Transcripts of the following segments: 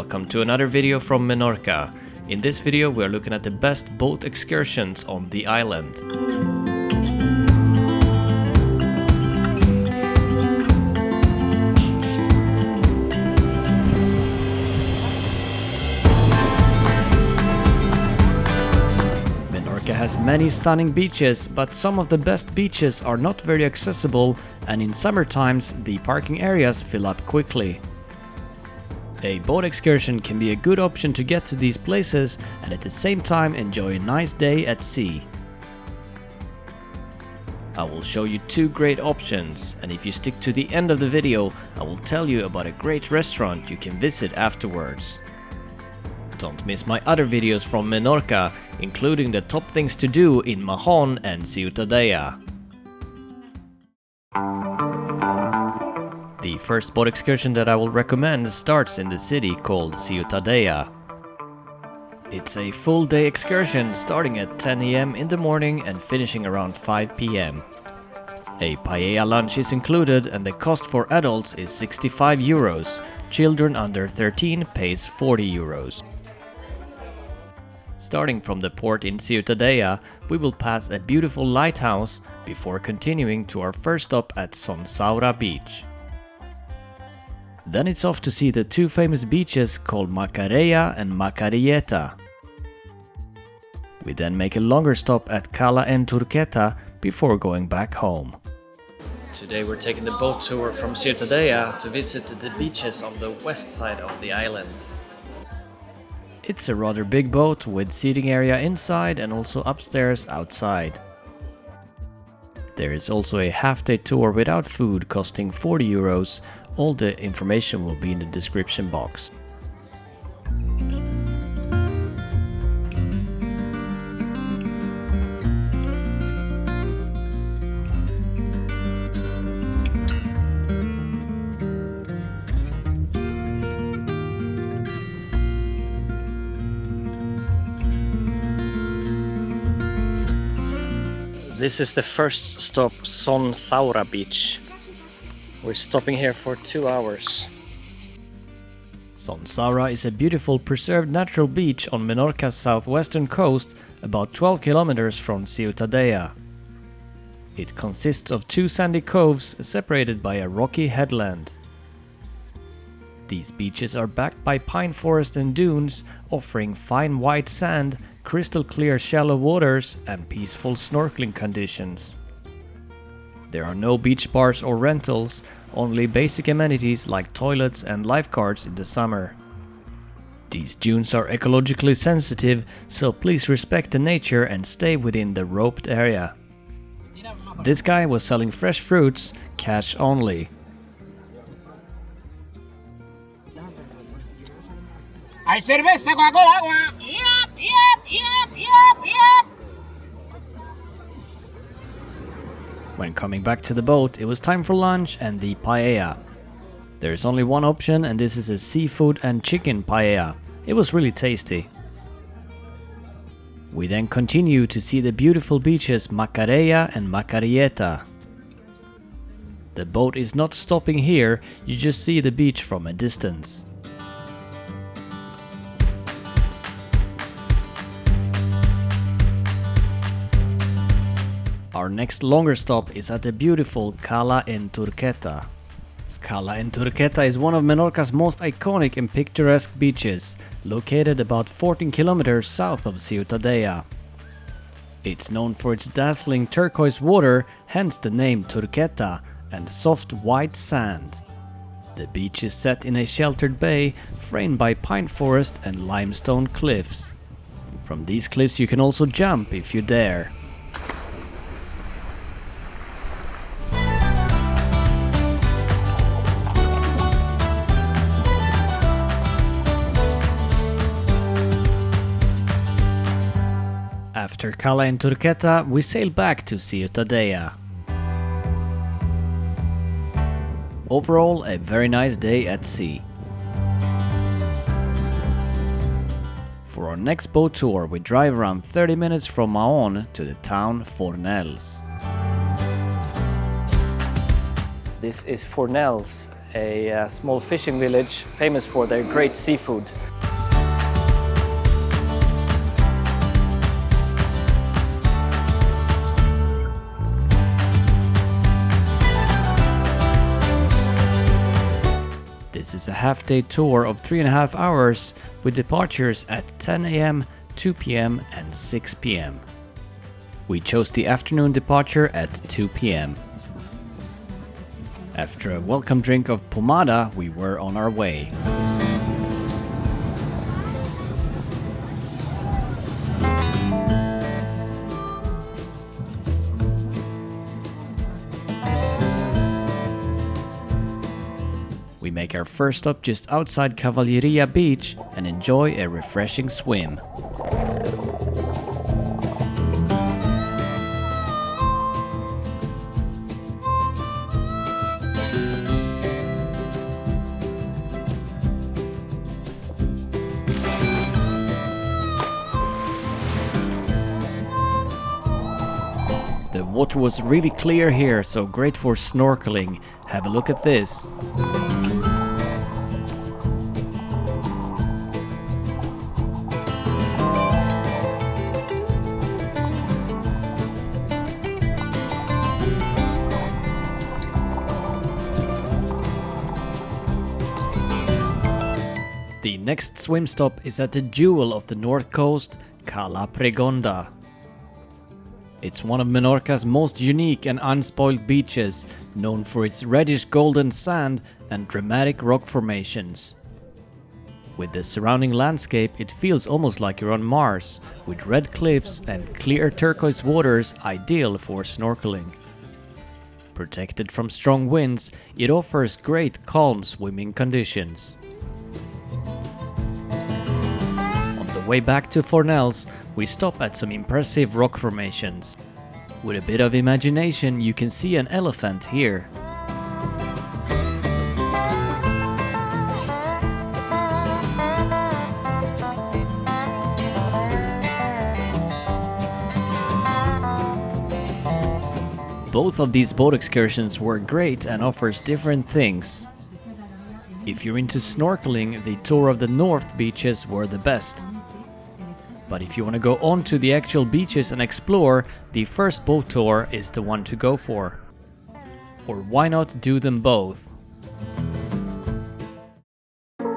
welcome to another video from Menorca. In this video we are looking at the best boat excursions on the island. Menorca has many stunning beaches, but some of the best beaches are not very accessible, and in summer times the parking areas fill up quickly. A boat excursion can be a good option to get to these places and at the same time enjoy a nice day at sea. I will show you two great options, and if you stick to the end of the video, I will tell you about a great restaurant you can visit afterwards. Don't miss my other videos from Menorca, including the top things to do in Mahon and Ciutadella. The first boat excursion that I will recommend starts in the city called Ciutadella. It's a full day excursion starting at 10 AM in the morning and finishing around 5 PM. A paella lunch is included and the cost for adults is 65 euros. Children under 13 pays 40 euros. Starting from the port in Ciutadella, we will pass a beautiful lighthouse before continuing to our first stop at Son Saura beach. Then it's off to see the two famous beaches called Macareia and Macarieta. We then make a longer stop at Cala and Turqueta before going back home. Today we're taking the boat tour from Ciutadella to visit the beaches on the west side of the island. It's a rather big boat with seating area inside and also upstairs outside. There is also a half-day tour without food costing 40 euros. All the information will be in the description box. This is the first stop, Son Saura beach. We're stopping here for 2 hours. Son Saura is a beautiful preserved natural beach on Menorca's southwestern coast, about 12 kilometers from Ciutadella. It consists of two sandy coves separated by a rocky headland. These beaches are backed by pine forest and dunes, offering fine white sand, crystal clear shallow waters and peaceful snorkeling conditions. There are no beach bars or rentals, only basic amenities like toilets and lifeguards in the summer. These dunes are ecologically sensitive, so please respect the nature and stay within the roped area. This guy was selling fresh fruits, cash only. Hay cerveza, Coca-Cola, agua. Yep. When coming back to the boat, it was time for lunch and the paella. There is only one option, and this is a seafood and chicken paella. It was really tasty. We then continue to see the beautiful beaches Macareia and Macarieta. The boat is not stopping here, you just see the beach from a distance. Our next longer stop is at the beautiful Cala and Turqueta. Cala and Turqueta is one of Menorca's most iconic and picturesque beaches, located about 14 kilometers south of Ciutadella. It's known for its dazzling turquoise water, hence the name Turqueta, and soft white sand. The beach is set in a sheltered bay, framed by pine forest and limestone cliffs. From these cliffs you can also jump if you dare. After Cala and Turqueta, we sail back to Ciutadella. Overall, a very nice day at sea. For our next boat tour, we drive around 30 minutes from Mahon to the town Fornells. This is Fornells, a small fishing village famous for their great seafood. This is a half-day tour of 3.5 hours with departures at 10 AM, 2 PM and 6 PM. We chose the afternoon departure at 2 PM. After a welcome drink of pomada, we were on our way. We make our first stop just outside Cavalleria Beach and enjoy a refreshing swim. The water was really clear here, so great for snorkeling. Have a look at this. The next swim stop is at the jewel of the north coast, Cala Pregonda. It's one of Menorca's most unique and unspoiled beaches, known for its reddish golden sand and dramatic rock formations. With the surrounding landscape, it feels almost like you're on Mars, with red cliffs and clear turquoise waters ideal for snorkeling. Protected from strong winds, it offers great calm swimming conditions. Way back to Fornells, we stop at some impressive rock formations. With a bit of imagination, you can see an elephant here. Both of these boat excursions were great and offers different things. If you're into snorkeling, the tour of the North beaches were the best. But if you want to go on to the actual beaches and explore, the first boat tour is the one to go for. Or why not do them both? And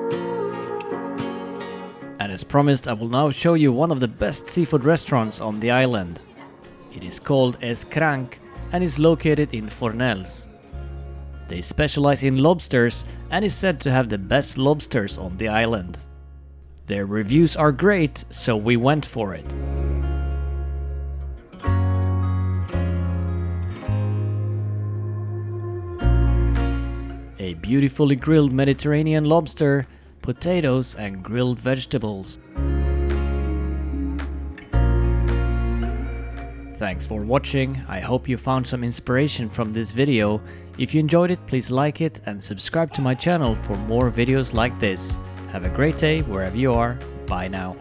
as promised, I will now show you one of the best seafood restaurants on the island. It is called Cranc and is located in Fornells. They specialize in lobsters and is said to have the best lobsters on the island. Their reviews are great, so we went for it. A beautifully grilled Mediterranean lobster, potatoes and grilled vegetables. Thanks for watching. I hope you found some inspiration from this video. If you enjoyed it, please like it and subscribe to my channel for more videos like this. Have a great day wherever you are. Bye now.